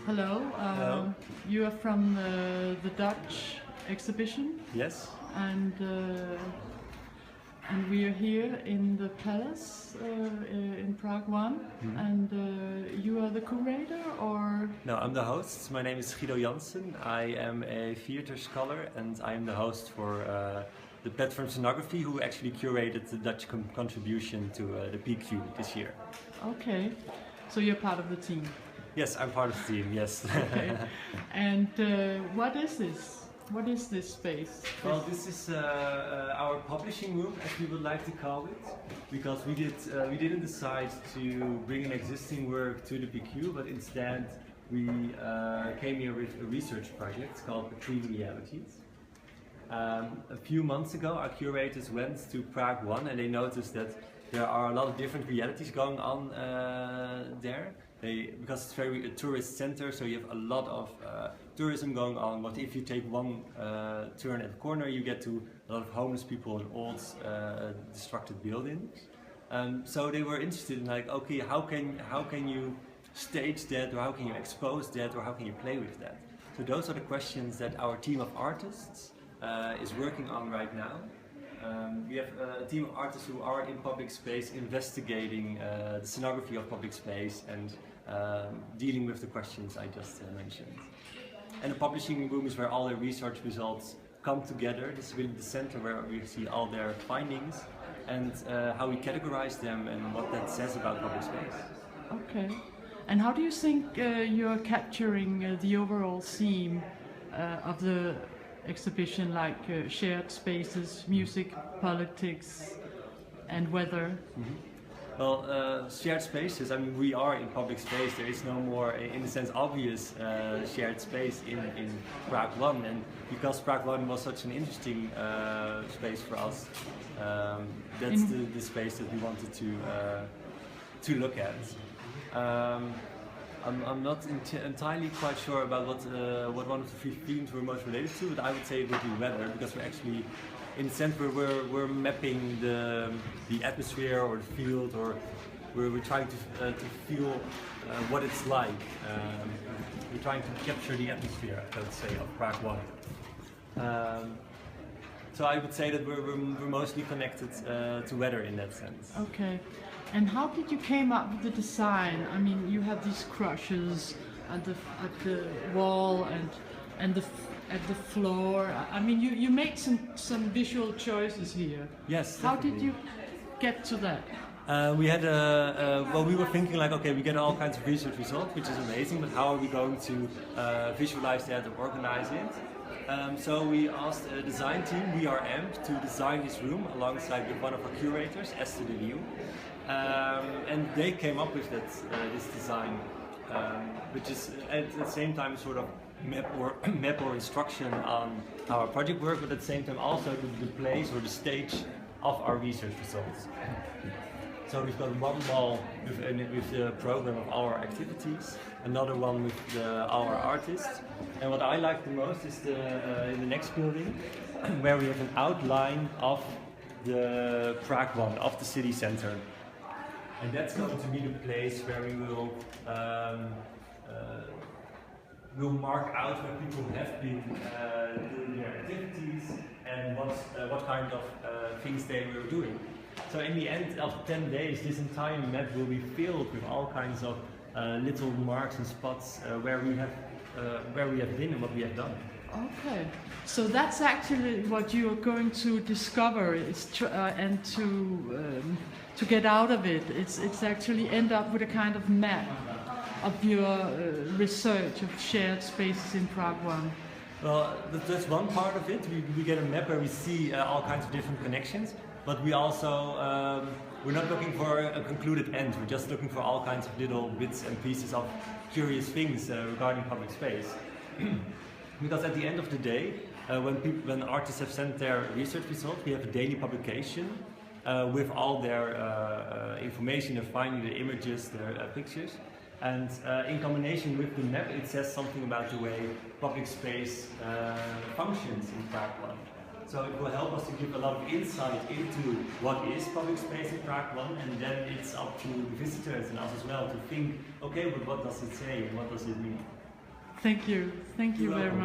Hello. Hello. You are from the Dutch exhibition, Yes. and we are here in the palace in Prague 1. And you are the curator, or? No, I'm the host. My name is Guido Jansen. I am a theater scholar and I am the host for the platform Scenography, who actually curated the Dutch contribution to the PQ this year. Okay, so you're part of the team. Yes, I'm part of the team, yes. Okay. And what is this? What is this space? Well, this is our publishing room, as we would like to call it, because we didn't decide to bring an existing work to the PQ, but instead we came here with a research project called Quadrenniale. A few months ago, our curators went to Prague 1 and they noticed that there are a lot of different realities going on there. Because it's a tourist center, so you have a lot of tourism going on. But if you take one turn at the corner, you get to a lot of homeless people and old, destructed buildings. So they were interested in, like, okay, how can you stage that, or how can you expose that, or how can you play with that? So those are the questions that our team of artists is working on right now. We have a team of artists who are in public space investigating the scenography of public space and dealing with the questions I just mentioned. And the publishing room is where all the research results come together. This is really the center where we see all their findings and how we categorize them and what that says about public space. Okay. And how do you think you're capturing the overall theme of the exhibition, like shared spaces, music, politics, and weather? Well, shared spaces, I mean, we are in public space. There is no more, in a sense, obvious shared space in Prague 1. And because Prague 1 was such an interesting space for us, that's the space that we wanted to look at. I'm not entirely quite sure about what one of the three themes we're most related to, but I would say it would be weather, because we're actually, in a sense, we're mapping the atmosphere or the field, or we're trying to feel what it's like. We're trying to capture the atmosphere, I would say, of Prague 1. So I would say that we're mostly connected to weather in that sense. Okay. And how did you came up with the design? I mean, you have these crushes at the wall and at the floor. I mean, you made some visual choices here. Yes. How Definitely. did you get to that? We had well, we were thinking, like, okay, we get all kinds of research results, which is amazing, but how are we going to visualize that or organize it? So we asked a design team, We Are AMP, to design this room alongside with one of our curators, Esther de Leeuw. And they came up with this design, which is at the same time a sort of map or instruction on our project work, but at the same time also the place or the stage of our research results. So we've got one wall with the program of our activities, another one with our artists, and what I like the most is in the next building, where we have an outline of the Prague 1, of the city center. And that's going to be the place where we will mark out where people have been doing their activities and what kind of things they were doing. So in the end of 10 days, this entire map will be filled with all kinds of little marks and spots where we have been and what we have done. Okay, so that's actually what you are going to discover and to get out of it. It's actually end up with a kind of map of your research of shared spaces in Prague 1. Well, that's one part of it. We get a map where we see all kinds of different connections, but we also we're not looking for a concluded end. We're just looking for all kinds of little bits and pieces of curious things regarding public space. Because at the end of the day, when artists have sent their research results, we have a daily publication with all their information, their findings, their images, their pictures. And in combination with the map, it says something about the way public space functions in Prague 1. So it will help us to give a lot of insight into what is public space in Prague 1, and then it's up to the visitors and us as well to think, okay, but what does it say and what does it mean? Thank you. Thank you very much.